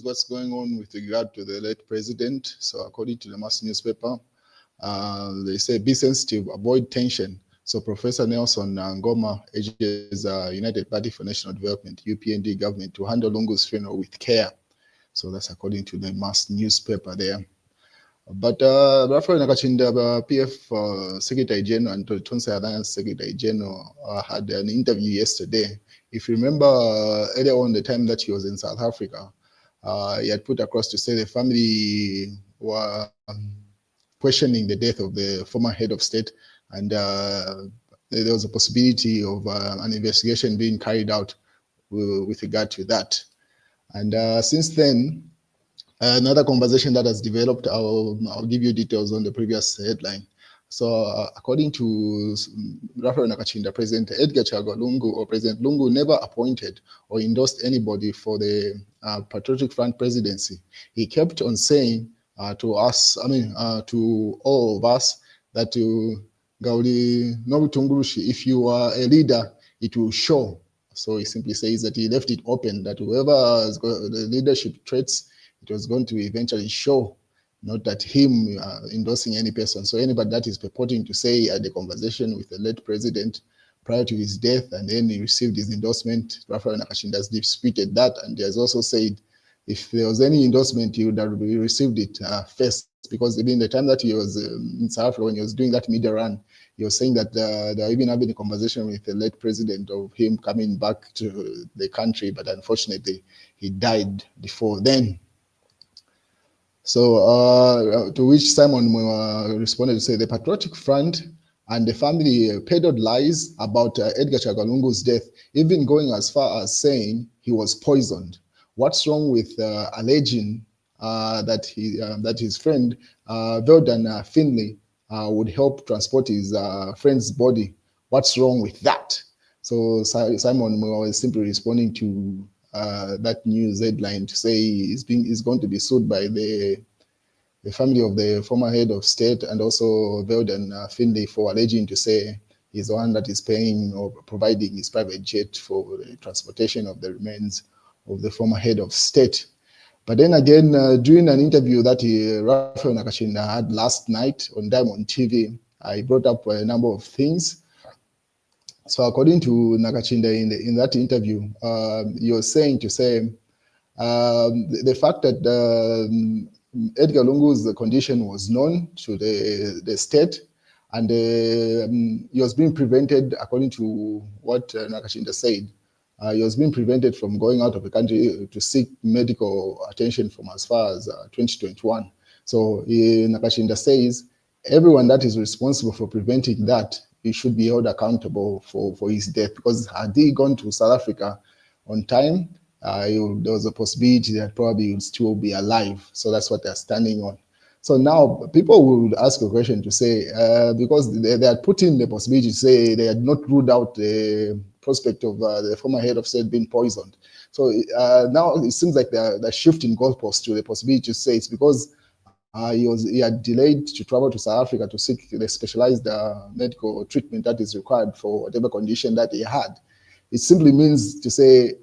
what's going on with regard to the late president. So according to the mass newspaper, they say be sensitive, avoid tension. So Professor Nelson Ngoma urges United Party for National Development, UPND government, to handle Lungu's funeral with care. So that's according to the mass newspaper there. But Raphael Nakachinda, PF Secretary General and Tonsa Alliance Secretary General had an interview yesterday. If you remember earlier on the time that he was in South Africa, he had put across to say the family were questioning the death of the former head of state, and there was a possibility of an investigation being carried out with regard to that. And since then, another conversation that has developed, I'll give you details on the previous headline. So according to Raphael Nakachinda, President Edgar Chagwa Lungu, or President Lungu, never appointed or endorsed anybody for the Patriotic Front presidency. He kept on saying to us, to all of us, that Gaudi Nobutungurushi, if you are a leader, it will show. So he simply says that he left it open, that whoever has got the leadership traits, it was going to eventually show, not that him endorsing any person. So anybody that is purporting to say he had a conversation with the late president prior to his death and then he received his endorsement, Raphael Nakachinda has disputed that, and he has also said if there was any endorsement, he would have received it first, because even the time that he was in South Africa, when he was doing that media run, he was saying that they were even having a conversation with the late president of him coming back to the country, but unfortunately he died before then. So to which Simon responded to say the Patriotic Front and the family peddled lies about Edgar Chagwa Lungu's death, even going as far as saying he was poisoned. What's wrong with alleging that his friend Veldan Finley would help transport his friend's body? What's wrong with that? So Simon was simply responding to that news headline to say he's going to be sued by the family of the former head of state and also Veldan Finley for alleging to say he's the one that is paying or providing his private jet for the transportation of the remains of the former head of state. But then again, during an interview that Raphael Nakachinda had last night on Diamond TV, I brought up a number of things. So according to Nakachinda in that interview, he was saying to say the fact that Edgar Lungu's condition was known to the state, and he was being prevented, according to what Nakachinda said, he was being prevented from going out of the country to seek medical attention from as far as 2021. So Nakachinda says everyone that is responsible for preventing that, he should be held accountable for his death, because had he gone to South Africa on time, there was a possibility that probably he would still be alive. So that's what they're standing on. So now people would ask a question to say, because they had put in the possibility to say they had not ruled out the prospect of the former head of state being poisoned. So now it seems like they're shifting goalposts to the possibility to say it's because he had delayed to travel to South Africa to seek the specialized medical treatment that is required for whatever condition that he had. It simply means to say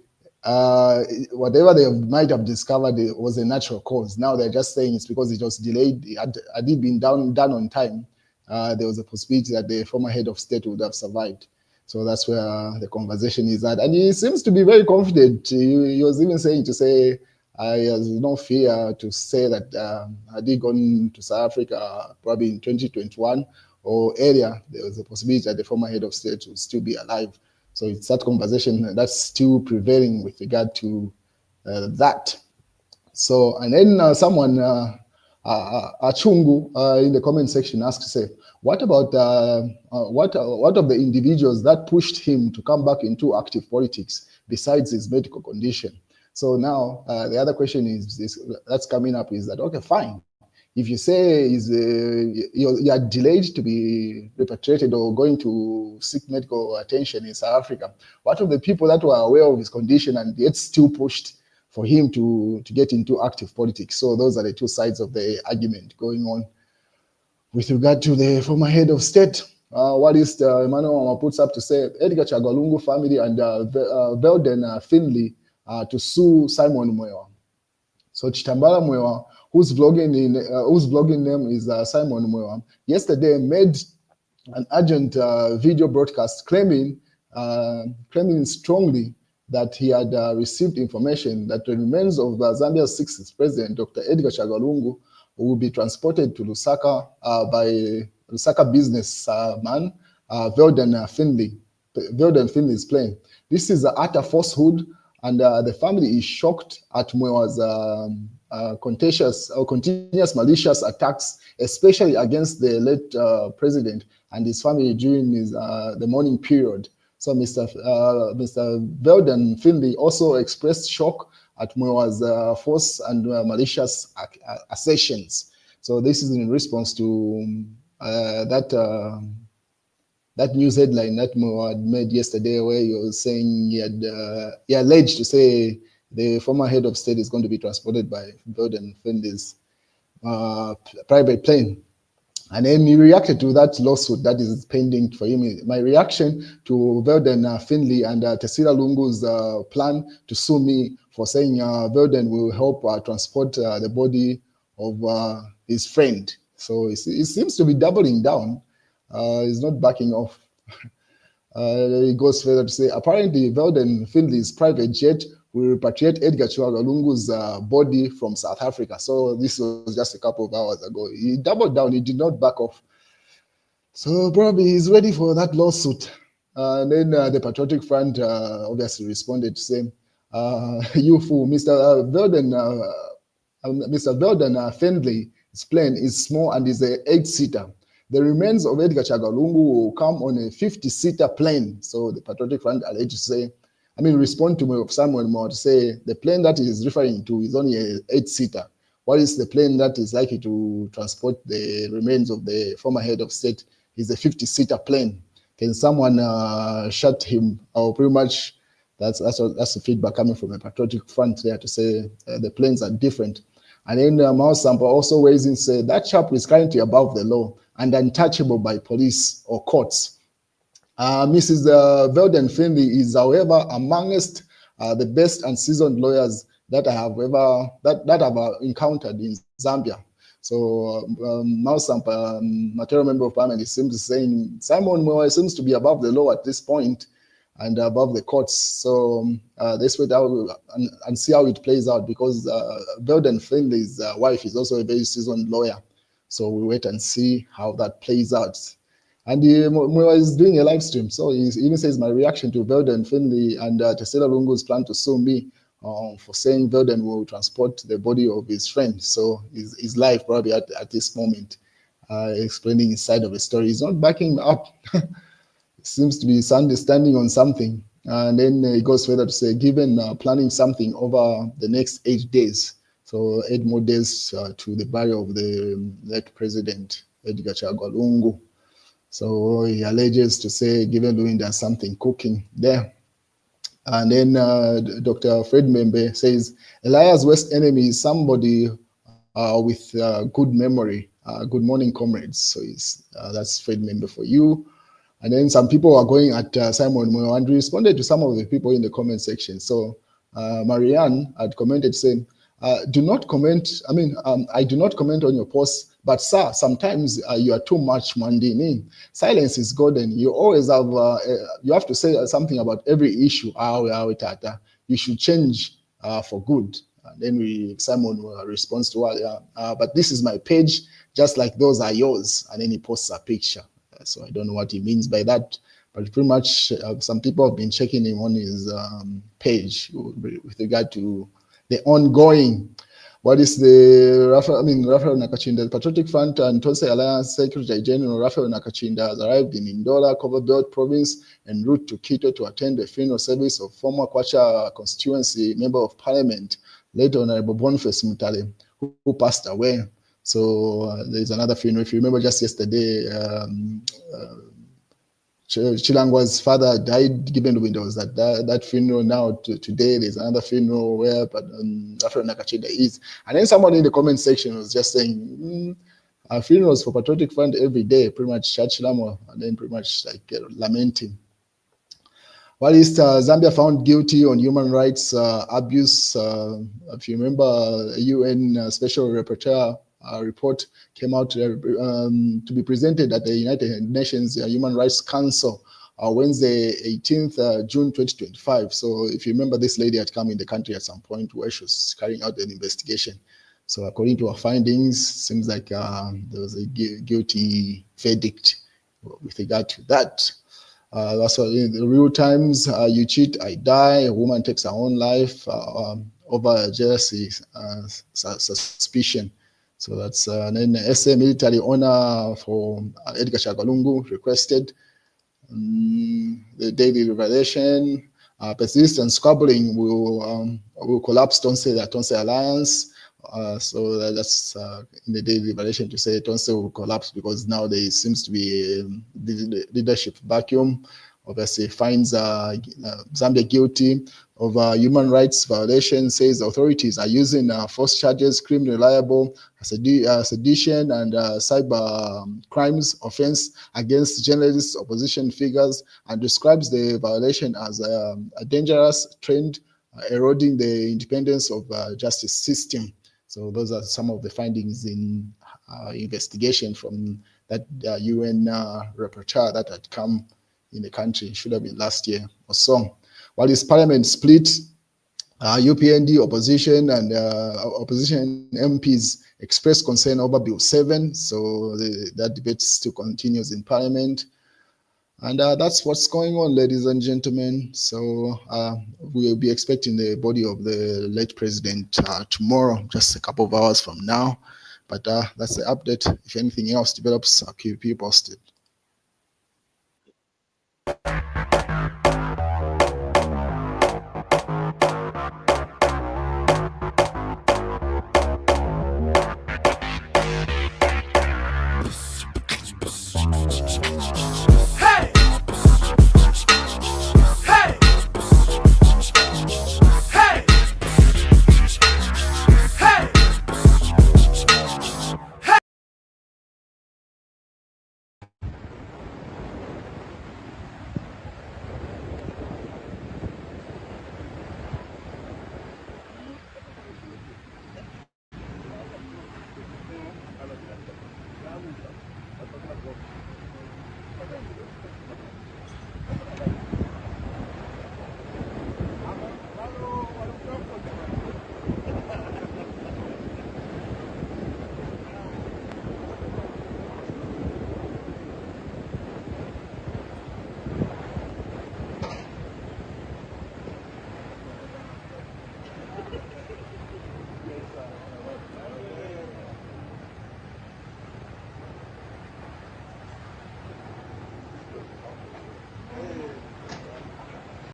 whatever they might have discovered was a natural cause. Now they're just saying it's because it was delayed. Had it been done on time, there was a possibility that the former head of state would have survived. So that's where the conversation is at. And he seems to be very confident. He was even saying to say, I has no fear to say that had he gone to South Africa probably in 2021 or earlier, there was a possibility that the former head of state would still be alive. So it's that conversation that's still prevailing with regard to that. So, and then someone, Achungu, in the comment section asked to say, what about what of the individuals that pushed him to come back into active politics besides his medical condition? So now the other question that's coming up is that, okay, fine. If you say you are delayed to be repatriated or going to seek medical attention in South Africa, what of the people that were aware of his condition and yet still pushed for him to get into active politics? So those are the two sides of the argument going on. With regard to the former head of state, what is Emmanuel puts up to say, Edgar Chagwa Lungu family and Veldan Finley to sue Simon Mwewa. So Chitambala Mwewa, whose vlogging name is Simon Mwewa, yesterday made an urgent video broadcast claiming strongly that he had received information that the remains of Zambia's 60th president, Dr. Edgar Chagwa Lungu, will be transported to Lusaka by Lusaka businessman Velden Finley's plane. This is an utter falsehood, and the family is shocked at Mwewa's continuous malicious attacks, especially against the late president and his family during the mourning period. So Mr. Velden Finley also expressed shock at Mwewa's false and malicious assertions. So this is in response to that news headline that Mwewa had made yesterday, where he was saying he alleged to say the former head of state is going to be transported by Velden Finley's private plane. And then he reacted to that lawsuit that is pending for him. My reaction to Velden Finley and Tesila Lungu's plan to sue me for saying Velden will help transport the body of his friend. So it seems to be doubling down. He's not backing off. He goes further to say, apparently Velden Finley's private jet will repatriate Edgar Chagwa Lungu's body from South Africa. So this was just a couple of hours ago. He doubled down. He did not back off. So probably he's ready for that lawsuit. And then the Patriotic Front obviously responded to say, you fool, Mr. Velden Finley's plane is small and is an 8-seater. The remains of Edgar Chagwa Lungu will come on a 50-seater plane. So the Patriotic Front alleged to say, respond to Samuel Moore to say the plane that he is referring to is only an 8-seater. What is the plane that is likely to transport the remains of the former head of state? Is a 50-seater plane. Can someone shut him? Or pretty much that's the feedback coming from the Patriotic Front there to say the planes are different. And then Mao Sampa also weighs in, say that chap is currently above the law and untouchable by police or courts. Mrs. Velden Finley is, however, amongst the best and seasoned lawyers that I have ever encountered in Zambia. So Mao Sampa, material member of parliament, seems to saying Simon Mwewa seems to be above the law at this point and above the courts. So let's wait out and see how it plays out, because Velden Finley's wife is also a very seasoned lawyer. So we wait and see how that plays out. And Mwewa is doing a live stream. So he even says, my reaction to Velden Finley and Tesila Lungu's plan to sue me for saying Velden will transport the body of his friend. So he's live probably at this moment, explaining his side of the story. He's not backing up. Seems to be standing on something. And then he goes further to say, given planning something over the next 8 days, so 8 more days to the burial of the late president, Edgar Chagwa Lungu. So he alleges to say, given doing there's something cooking there. And then Dr. Fred Membe says, Elias' worst enemy is somebody with good memory. Good morning, comrades. So that's Fred Membe for you. And then some people are going at Simon Mwewa, and responded to some of the people in the comment section. So Marianne had commented saying, do not comment. I do not comment on your posts, but sir, sometimes you are too much mundane. Silence is golden. You always have, you have to say something about every issue. You should change for good. And then Simon responds to her, but this is my page, just like those are yours. And then he posts a picture. So I don't know what he means by that, but pretty much some people have been checking him on his page with regard to the ongoing. What is the Raphael Nakachinda, the Patriotic Front and Tonse Alliance Secretary General Raphael Nakachinda has arrived in Ndola, Copperbelt Province, en route to Quito to attend the funeral service of former Kwacha constituency member of parliament, late Honorable Boniface Mutale, who passed away. So there's another funeral. If you remember, just yesterday, Chilangwa's father died, given the windows that funeral. Now today there's another funeral where Raphael Nakachinda is. And then someone in the comment section was just saying, funerals for Patriotic Front every day, pretty much Church Lamo, and then pretty much like lamenting. While Zambia found guilty on human rights abuse, if you remember, UN Special Rapporteur report came out to be presented at the United Nations Human Rights Council Wednesday, 18th June 2025. So if you remember, this lady had come in the country at some point where she was carrying out an investigation. So according to her findings, seems like there was a guilty verdict with regard to that. That's what in the real times, you cheat, I die, a woman takes her own life over jealousy, suspicion. So that's then SA military honor for Edgar Chagwa requested. The daily revelation, persistent squabbling will collapse Tonse Alliance. So that's in the daily revelation to say Tonse will collapse because now there seems to be a leadership vacuum. Obviously finds Zambia guilty of human rights violations, says authorities are using false charges, criminal liable, sedition and cyber crimes offense against journalists, opposition figures, and describes the violation as a dangerous trend eroding the independence of justice system. So those are some of the findings in investigation from that UN rapporteur that had come in the country. It should have been last year or so. While his parliament split, UPND opposition and opposition MPs expressed concern over Bill 7. So that debate still continues in parliament. And that's what's going on, ladies and gentlemen. So we'll be expecting the body of the late president tomorrow, just a couple of hours from now. But that's the update. If anything else develops, I'll keep you posted.